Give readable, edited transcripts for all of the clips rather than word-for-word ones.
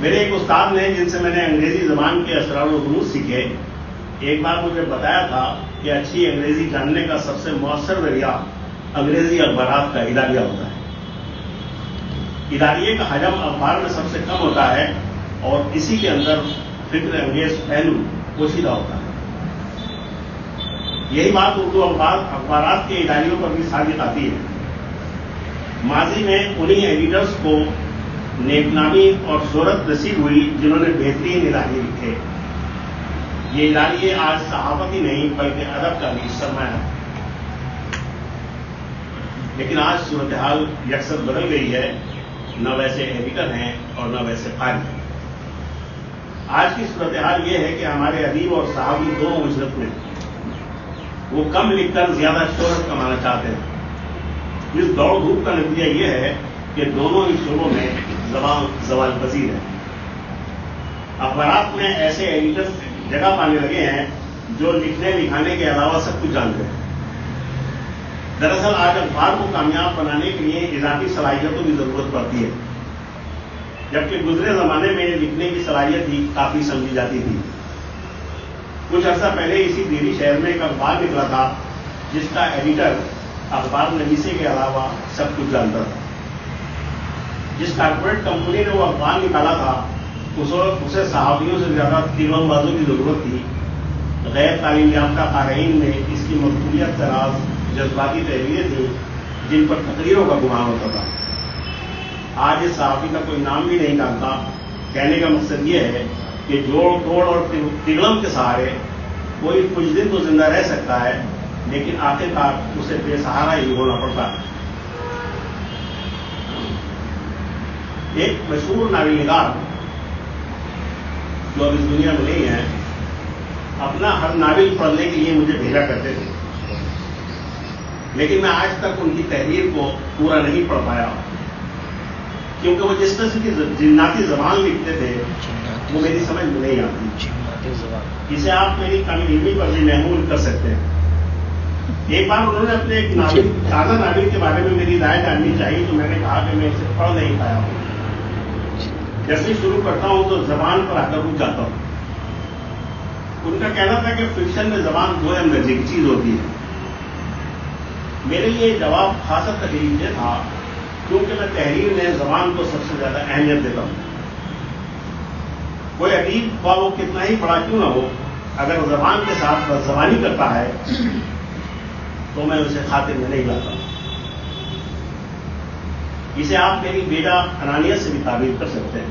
میرے ایک استاد نے جن سے میں نے انگریزی زبان کے اسرار و رموز سیکھے، ایک بار مجھے بتایا تھا کہ اچھی انگریزی جاننے کا سب سے مؤثر ذریعہ انگریزی اخبارات کا اداریہ ہوتا ہے۔ اداریے کا حجم اخبار میں سب سے کم ہوتا ہے اور اسی کے اندر فکر انگیز پہلو پوشیدہ ہوتا ہے۔ یہی بات اردو اخبارات کے اداریوں پر بھی ثابت آتی ہے۔ ماضی میں انہی ایڈیٹرز کو نیک نامی اور شہرت نصیب ہوئی جنہوں نے بہترین اداریے لکھے۔ یہ اداریے آج صحافت ہی نہیں بلکہ ادب کا بھی سرمایہ ہے۔ لیکن آج صورتحال یکسر بدل گئی ہے، نہ ویسے ایڈیٹر ہیں اور نہ ویسے قاری ہیں۔ آج کی صورتحال یہ ہے کہ ہمارے ادیب اور صحافی دونوں اجرت میں وہ کم لکھ کر زیادہ شہرت کمانا چاہتے ہیں۔ اس دوڑ دھوپ کا نتیجہ یہ ہے کہ دونوں ہی شعبوں میں زبان زوال پذیر ہے۔ اخبارات میں ایسے ایڈیٹرز جگہ پانے لگے ہیں جو لکھنے لکھانے کے علاوہ سب کچھ جانتے ہیں۔ دراصل آج اخبار کو کامیاب بنانے کے لیے اضافی صلاحیتوں کی ضرورت پڑتی ہے، جبکہ گزرے زمانے میں لکھنے کی صلاحیت ہی کافی سمجھی جاتی تھی۔ کچھ عرصہ پہلے اسی دیری شہر میں ایک اخبار نکلا تھا جس کا ایڈیٹر اخبار نویسے کے علاوہ سب کچھ جانتا تھا۔ جس کارپوریٹ کمپنی نے وہ اخبار نکالا تھا اسے صحافیوں سے زیادہ تیرون بازوں کی ضرورت تھی۔ غیر تعلیم یافتہ قارئین میں اس کی مقبولیت کا راز جذباتی تحریریں تھیں جن پر تقریروں کا گمان ہوتا تھا۔ آج اس صحافی کا کوئی نام بھی نہیں جانتا۔ کہنے کا مقصد یہ ہے کہ جوڑ توڑ اور تگڑم کے سہارے کوئی کچھ دن تو زندہ رہ سکتا ہے، لیکن آخرکار اسے بے سہارا ہی ہونا پڑتا ہے۔ ایک مشہور ناول نگار جو اب اس دنیا میں نہیں ہے، اپنا ہر ناول پڑھنے کے لیے مجھے بھیجا کرتے تھے، لیکن میں آج تک ان کی تحریر کو پورا نہیں پڑھ پایا، کیونکہ وہ جس قسم کی جناتی زبان لکھتے تھے وہ میری سمجھ میں نہیں آتی۔ اسے آپ میری کمی علمی پر بھی محمول کر سکتے ہیں۔ ایک بار انہوں نے اپنے ایک تازہ ناول کے بارے میں میری رائے جاننی چاہیے تو میں نے کہا کہ میں اسے پڑھ نہیں پایا ہوں۔ جیسے شروع کرتا ہوں تو زبان پر آ کر رک جاتا ہوں۔ ان کا کہنا تھا کہ فکشن میں زبان دو انرجی کی چیز ہوتی ہے۔ میرے لیے جواب خاصا تکلیف دہ تھا، کیونکہ میں تحریر میں زبان کو سب سے زیادہ اہمیت دیتا ہوں۔ کوئی ادیب خواہ وہ کتنا ہی بڑا کیوں نہ ہو، اگر زبان کے ساتھ بد زبانی کرتا ہے تو میں اسے خاطر میں نہیں لاتا۔ اسے آپ میری بیجا انانیت سے بھی تعبیر کر سکتے ہیں،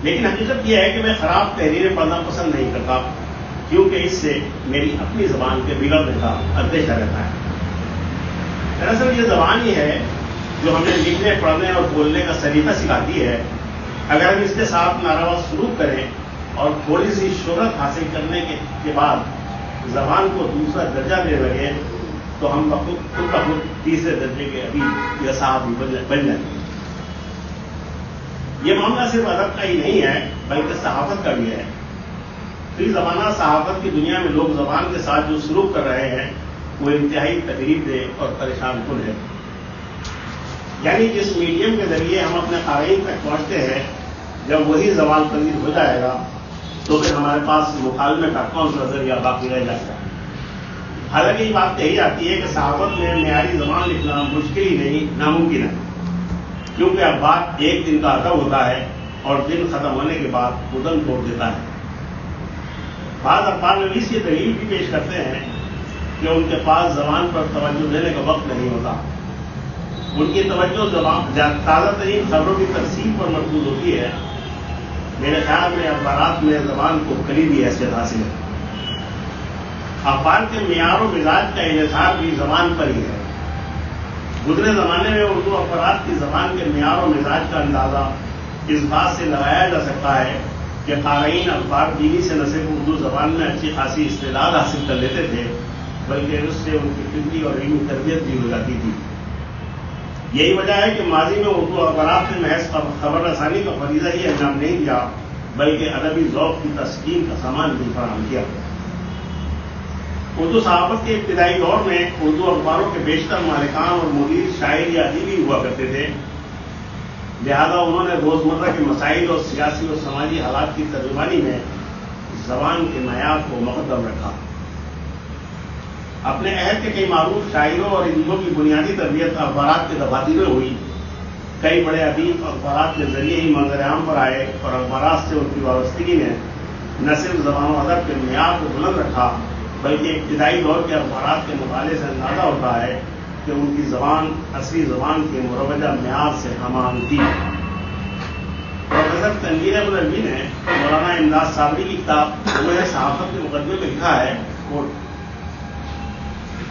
لیکن حقیقت یہ ہے کہ میں خراب تحریریں پڑھنا پسند نہیں کرتا، کیونکہ اس سے میری اپنی زبان کے بگڑنے کا اندیشہ رہتا ہے۔ دراصل یہ زبان ہی ہے جو ہمیں لکھنے پڑھنے اور بولنے کا سلیقہ سکھاتی ہے۔ اگر ہم اس کے ساتھ ناروا سلوک کریں اور تھوڑی سی شہرت حاصل کرنے کے بعد زبان کو دوسرا درجہ دے لگے تو ہم خود بخود تیسرے درجے کے ادیب یا صحافی بن جائیں گے۔ یہ معاملہ صرف ادب کا ہی نہیں ہے بلکہ صحافت کا بھی ہے۔ فی زمانہ صحافت کی دنیا میں لوگ زبان کے ساتھ جو سلوک کر رہے ہیں وہ انتہائی تکلیف دہ اور پریشان کن ہے۔ یعنی جس میڈیم کے ذریعے ہم اپنے قارئین تک پہنچتے ہیں، جب وہی زوال پذیر ہو جائے گا تو پھر ہمارے پاس مکالمے کا کون سا ذریعہ باقی رہ جائے گا۔ حالانکہ یہ بات کہی جاتی ہے کہ صحافت میں معیاری زبان لکھنا مشکل ہی نہیں ناممکن ہے، کیونکہ اخبار ایک دن کا ادب ہوتا ہے اور دن ختم ہونے کے بعد ادم توڑ دیتا ہے۔ بعض اخبار نویس یہ دلیل بھی پیش کرتے ہیں کہ ان کے پاس زبان پر توجہ دینے کا وقت نہیں ہوتا۔ ان کی توجہ تازہ ترین خبروں کی ترسیل پر مرکوز ہوتی ہے۔ میرے خیال میں اخبارات میں زبان کو کلیدی حیثیت حاصل ہے۔ اخبار کے معیار و مزاج کا انحصار بھی زبان پر ہی ہے۔ گزرے زمانے میں اردو اخبارات کی زبان کے معیار و مزاج کا اندازہ اس بات سے لگایا جا سکتا ہے کہ قارئین اخبار بینی سے نہ صرف اردو زبان میں اچھی خاصی استعداد حاصل کر لیتے تھے بلکہ اس سے ان کی فکری اور علمی تربیت بھی ہو جاتی تھی۔ یہی وجہ ہے کہ ماضی میں اردو اخبارات نے محض خبر رسانی کا فریضہ ہی انجام نہیں دیا بلکہ ادبی ذوق کی تسکین کا سامان بھی فراہم کیا۔ اردو صحافت کے ابتدائی دور میں اردو اخباروں کے بیشتر مالکان اور مدیر شاعر یا ادیبی ہوا کرتے تھے۔ لہذا انہوں نے روزمرہ کے مسائل اور سیاسی اور سماجی حالات کی ترجمانی میں زبان کے معیار کو مقدم رکھا. اپنے عہد کے کئی معروف شاعروں اور ادیبوں کی بنیادی تربیت اخبارات کے دفاتر میں ہوئی. کئی بڑے ادیب اخبارات کے ذریعے ہی منظر عام پر آئے اور اخبارات سے ان کی وابستگی نے نہ صرف زبان و ادب کے معیار کو بلند رکھا بلکہ ابتدائی دور کے اخبارات کے مطالعے سے اندازہ ہوتا ہے کہ ان کی زبان اصلی زبان کے مروجہ معیار سے ہمان تھی. پروفیسر تنویر احمد الوی نے مولانا امداد صابری کی کتاب عمر صحافت کے مقدمے میں لکھا ہے،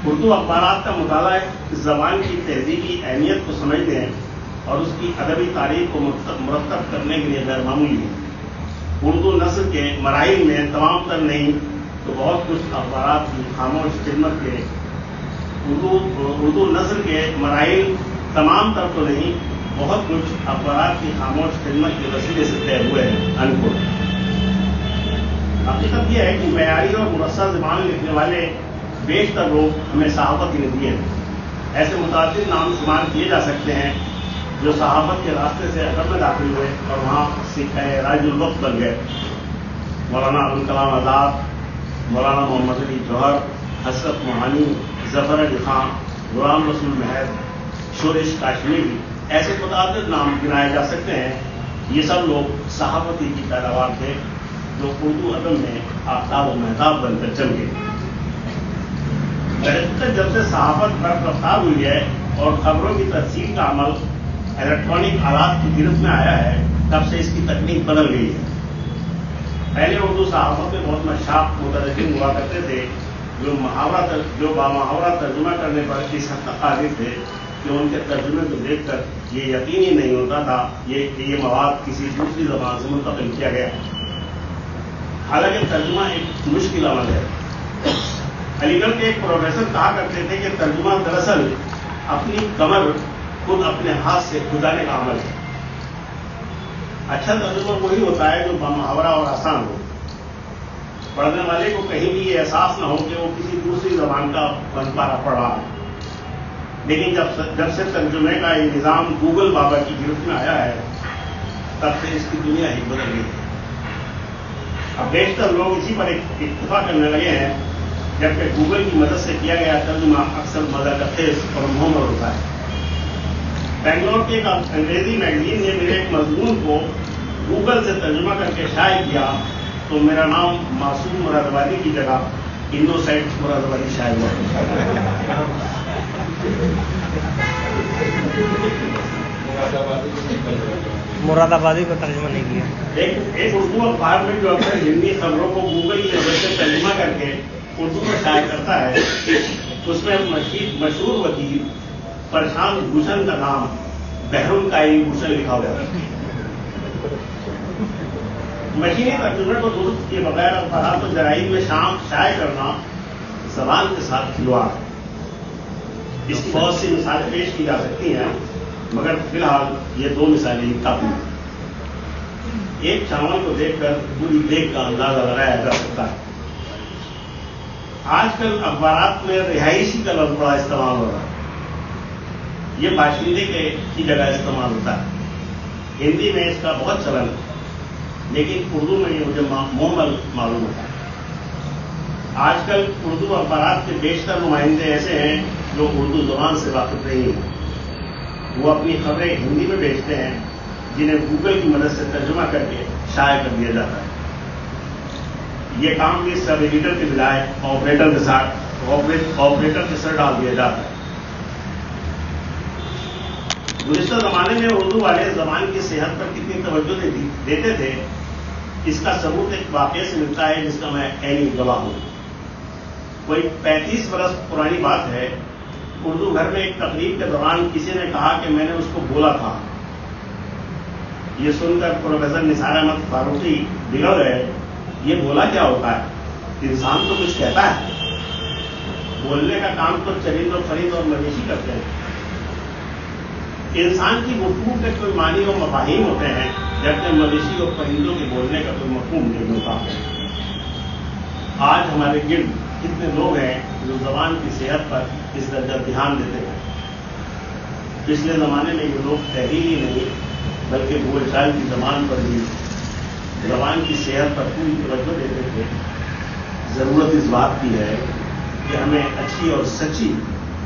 اردو اخبارات کا مطالعہ اس زبان کی تہذیبی اہمیت کو سمجھتے ہیں اور اس کی ادبی تاریخ کو مرتب کرنے کے لیے غیر معمولی ہے. اردو نثر کے مراحل میں تمام تر نہیں تو بہت کچھ اخبارات کی خاموش خدمت کے اردو نثر کے مراحل تمام تر تو نہیں بہت کچھ اخبارات کی خاموش خدمت کے وسیلے سے طے ہوئے ہیں. حقیقت یہ ہے کہ معیاری اور مرصع زبان لکھنے والے بیشتر لوگ ہمیں صحافت ہی نہیں ہیں. ایسے متعدد نام شمار کیے جا سکتے ہیں جو صحافت کے راستے سے ادب میں داخل ہوئے اور وہاں راج الوقت بن گئے. مولانا ابوالکلام آزاد، مولانا محمد علی جوہر، حسرت موہانی، ظفر علی خان، غلام رسول مہر، شورش کاشمیری، ایسے متعدد نام گنائے جا سکتے ہیں. یہ سب لوگ صحافتی کی پیداوار تھے جو اردو ادب میں آفتاب و مہتاب بن کر چمکے. جب سے صحافت برف رفتار ہوئی ہے اور خبروں کی ترسیل کا عمل الیکٹرانک آلات کی گرفت میں آیا ہے تب سے اس کی تکنیک بدل گئی ہے. پہلے اردو صحافت میں بہت مشاق مترجم ہوا کرتے تھے جو بامحاورہ ترجمہ کرنے پر اس حد تک قادر تھے کہ ان کے ترجمے کو دیکھ کر یہ یقین ہی نہیں ہوتا تھا یہ مواد کسی دوسری زبان سے منتقل کیا گیا. حالانکہ ترجمہ ایک مشکل عمل ہے. علی گڑھ کے ایک پروفیسر کہا کرتے تھے کہ ترجمہ دراصل اپنی کمر خود اپنے ہاتھ سے کھدانے کا عمل ہے. اچھا ترجمہ وہی ہوتا ہے جو بامحاورہ اور آسان ہو. پڑھنے والے کو کہیں بھی یہ احساس نہ ہو کہ وہ کسی دوسری زبان کا بنپارا پڑھ رہا ہے. لیکن جب سے ترجمے کا یہ نظام گوگل بابا کی گرفت میں آیا ہے تب سے اس کی دنیا ہی بدل گئی ہے. اب بیشتر لوگ اسی پر اتفاق کرنے لگے ہیں جبکہ گوگل کی مدد سے کیا گیا ترجمہ اکثر مزہ خیز اور محمد ہوتا ہے. بنگلور کے ایک انگریزی میگزین نے میرے ایک مضمون کو گوگل سے ترجمہ کر کے شائع کیا تو میرا نام معصوم مراد آبادی کی جگہ انوسینٹ مراد آبادی شائع ہوا. مراد آبادی کو ترجمہ نہیں کیا. ایک اردو اخبار میں جو اکثر ہندی خبروں کو گوگل کی وجہ سے ترجمہ کر کے اردو میں شائع کرتا ہے اس میں مشہور وکیل پرشانت بھوشن کا نام بہرالکائی بھوشن لکھا ہوا ہے. مشینی ترجمے کو درست کیے بغیر اخبارات و جرائد میں شائع کرنا زبان کے ساتھ کھلواڑ ہے. اس کی بہت سی مثالیں پیش کی جا سکتی ہیں مگر فی الحال یہ دو مثالیں کافی ہیں. ایک چاول کو دیکھ کر پوری دیکھ کا اندازہ لگایا جا سکتا ہے. آج کل اخبارات میں رہائشی کا لفظ بڑا استعمال ہو رہا ہے. یہ باشندے کی جگہ استعمال ہوتا ہے. ہندی میں اس کا بہت چلن ہے لیکن اردو میں یہ مجھے محمل معلوم ہوتا ہے. آج کل اردو اخبارات کے بیشتر نمائندے ایسے ہیں جو اردو زبان سے واقف نہیں ہیں. وہ اپنی خبریں ہندی میں بیچتے ہیں جنہیں گوگل کی مدد سے ترجمہ کر کے شائع کر دیا جاتا ہے. یہ کام بھی سب ایڈیٹر کے بجائے آپریٹر کے ساتھ آپریٹر کے سر ڈال دیا جاتا ہے. گزشتہ زمانے میں اردو والے زبان کی صحت پر کتنی توجہ دیتے تھے اس کا ثبوت ایک واقعے سے ملتا ہے جس کا میں عینی گواہ ہوں. کوئی 35 برس پرانی بات ہے. اردو گھر میں ایک تقریب کے دوران کسی نے کہا کہ میں نے اس کو بولا تھا. یہ سن کر پروفیسر نثار احمد فاروقی بگڑ گئے. یہ بولا کیا ہوتا ہے؟ انسان تو کچھ کہتا ہے. بولنے کا کام تو چرند و فرید اور مویشی کرتے ہیں. انسان کی گفتگو کے کوئی معنی و مفاہیم ہوتے ہیں جبکہ مویشی اور پرندوں کے بولنے کا کوئی مفہوم نہیں ہوتا. آج ہمارے گرد کتنے لوگ ہیں جو زبان کی صحت پر اس درجہ دھیان دیتے ہیں. پچھلے زمانے میں یہ لوگ تحریری نہیں بلکہ بول چال کی زبان پر بھی زبان کی صحت پر پوری توجہ دیتے تھے. ضرورت اس بات کی ہے کہ ہمیں اچھی اور سچی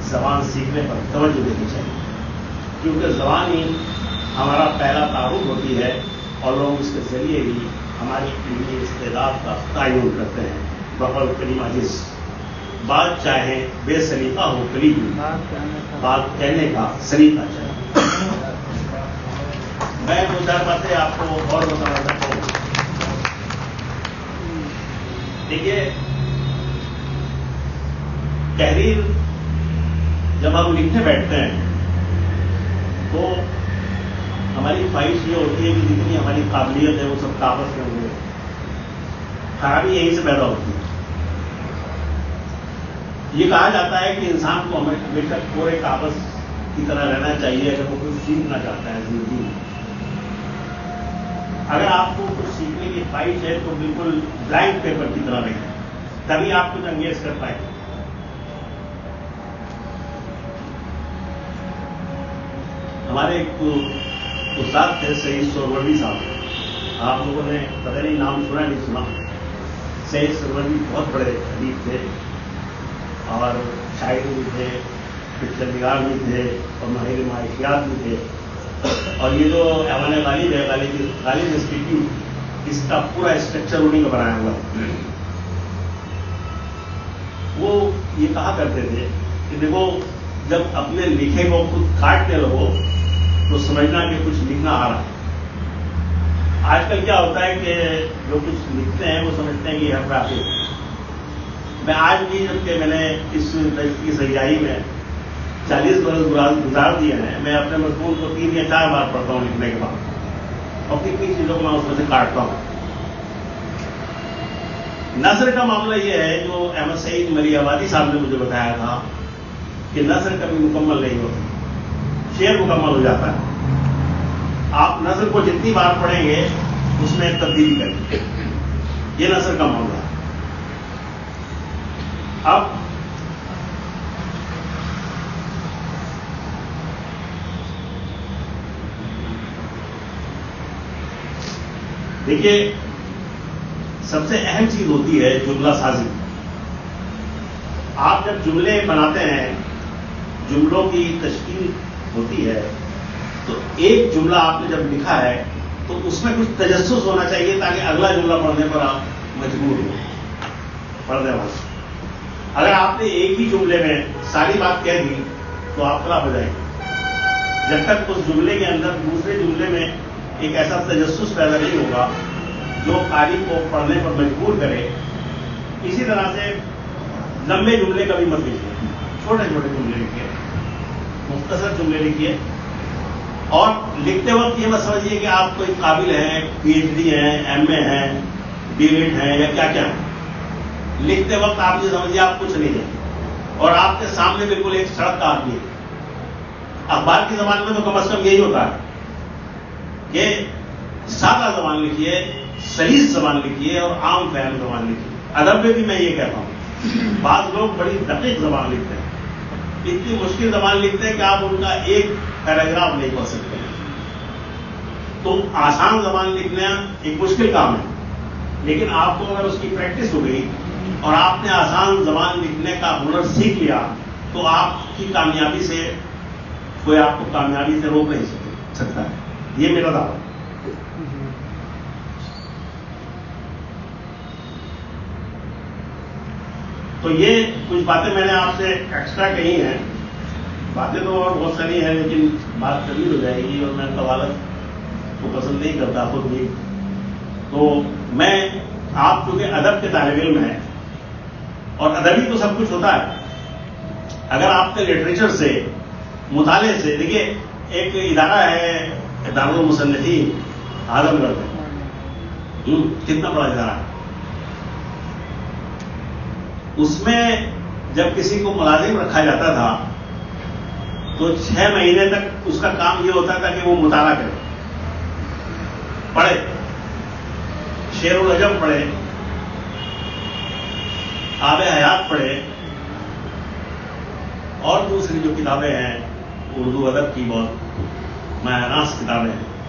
زبان سیکھنے پر توجہ دینی چاہیے، کیونکہ زبان ہی ہمارا پہلا تعارف ہوتی ہے اور لوگ اس کے ذریعے ہی ہماری علمی استعداد کا تعین کرتے ہیں. بقول کریم عزیز، بات چاہے بے سلیقہ ہو کلیم، بات کہنے کا سلیقہ چاہیے. میں دو چار باتیں آپ کو اور بتانا چاہتا ہوں. دیکھیے، تحریر جب ہم لکھنے بیٹھتے ہیں تو ہماری خواہش یہ ہوتی ہے کہ جتنی ہماری قابلیت ہے وہ سب کاغذ میں ہوئے. خرابی یہیں سے پیدا ہوتی ہے. یہ کہا جاتا ہے کہ انسان کو ہمیشہ پورے کاغذ کی طرح رہنا چاہیے اگر وہ کچھ سیکھنا چاہتا ہے زندگی میں. اگر آپ کو کچھ سیکھنے کی خواہش ہے تو بالکل بلینک پیپر کی طرح رہیں، تبھی آپ کچھ انگیز کر پائیں. ہمارے ایک استاد تھے سعید سہروردی صاحب، آپ لوگوں نے پتہ نہیں نام سنا نہیں سنا. سعید سہروردی بہت بڑے ادیب تھے اور شاعر بھی تھے، پکچر نگار بھی تھے اور ماہر معاشیات بھی تھے. اور یہ جو ایوان غالب ہے، غالب انسٹیٹیوٹ، اس کا پورا اسٹرکچر انہیں کا بنایا ہوا ہے. وہ یہ کہا کرتے تھے کہ دیکھو، جب اپنے لکھے کو خود کاٹنے لگو تو سمجھنا کہ کچھ لکھنا آ رہا ہے. آج کل کیا ہوتا ہے کہ جو کچھ لکھتے ہیں وہ سمجھتے ہیں کہ یہ حرفی ہے. میں آج بھی جبکہ میں نے اس درس کی سیاحی میں 40 برس گزار دیے ہیں، میں اپنے مضمون کو 3 یا 4 بار پڑھتا ہوں لکھنے کے بعد، اور کتنی چیزوں کو میں اس میں سے کاٹتا ہوں. نثر کا معاملہ یہ ہے جو احمد سعید ملی آبادی صاحب نے مجھے بتایا تھا کہ نثر کبھی مکمل نہیں ہوتی، شعر مکمل ہو جاتا ہے. آپ نثر کو جتنی بار پڑھیں گے اس میں تبدیلی کریں گے. یہ نثر کا معاملہ ہے. اب دیکھیے، سب سے اہم چیز ہوتی ہے جملہ سازی. آپ جب جملے بناتے ہیں، جملوں کی تشکیل ہوتی ہے، تو ایک جملہ آپ نے جب لکھا ہے تو اس میں کچھ تجسس ہونا چاہیے تاکہ اگلا جملہ پڑھنے پر آپ مجبور ہو پڑھنے والے. اگر آپ نے ایک ہی جملے میں ساری بات کہہ دی تو آپ خراب ہو جائیں گے. جب تک اس جملے کے اندر دوسرے جملے میں ایک ایسا تجسس پیدا نہیں ہوگا جو قاری کو پڑھنے پر مجبور کرے. اسی طرح سے لمبے جملے کبھی مت لکھیے، چھوٹے چھوٹے جملے لکھیے، مختصر جملے لکھیے. اور لکھتے وقت یہ مت سمجھیے کہ آپ کوئی قابل ہیں، پی ایچ ڈی ہیں، ایم اے ہیں، ڈی ایڈ ہیں یا کیا کیا ہیں. لکھتے وقت آپ یہ سمجھیے آپ کچھ نہیں ہیں اور آپ کے سامنے بالکل ایک سڑک کا آدمی ہے. اخبار کی زبان میں تو کم از کم یہی ہوتا ہے کہ سادہ زبان لکھیے، سلیس زبان لکھیے اور عام فہم زبان لکھیے. ادب میں بھی میں یہ کہتا ہوں، بعض لوگ بڑی دقیق زبان لکھتے ہیں، اتنی مشکل زبان لکھتے ہیں کہ آپ ان کا ایک پیراگراف نہیں پڑھ سکتے. تو آسان زبان لکھنا ایک مشکل کام ہے، لیکن آپ کو اگر اس کی پریکٹس ہو گئی اور آپ نے آسان زبان لکھنے کا ہنر سیکھ لیا تو آپ کی کامیابی سے کوئی آپ کو کامیابی سے روک نہیں سکتا ہے. یہ میرا دعویٰ ہے. تو یہ کچھ باتیں میں نے آپ سے ایکسٹرا کہی ہیں. باتیں تو اور بہت ساری ہیں لیکن بات طویل ہو جائے گی اور میں طوالت کو پسند نہیں کرتا خود بھی. تو میں آپ چونکہ ادب کے طالب علم ہیں اور ادبی تو سب کچھ ہوتا ہے. اگر آپ کے لٹریچر سے، مطالعے سے، دیکھیے ایک ادارہ ہے دارالمصنفین اعظم گڑھ میں، کتنا بڑا ادارہ ہے. اس میں جب کسی کو ملازم رکھا جاتا تھا تو 6 مہینے تک اس کا کام یہ ہوتا تھا کہ وہ مطالعہ کرے، پڑھے، شعر العجم پڑھے، آب حیات پڑھے اور دوسری جو کتابیں ہیں اردو ادب کی بہت ماہرانہ کتابیں ہیں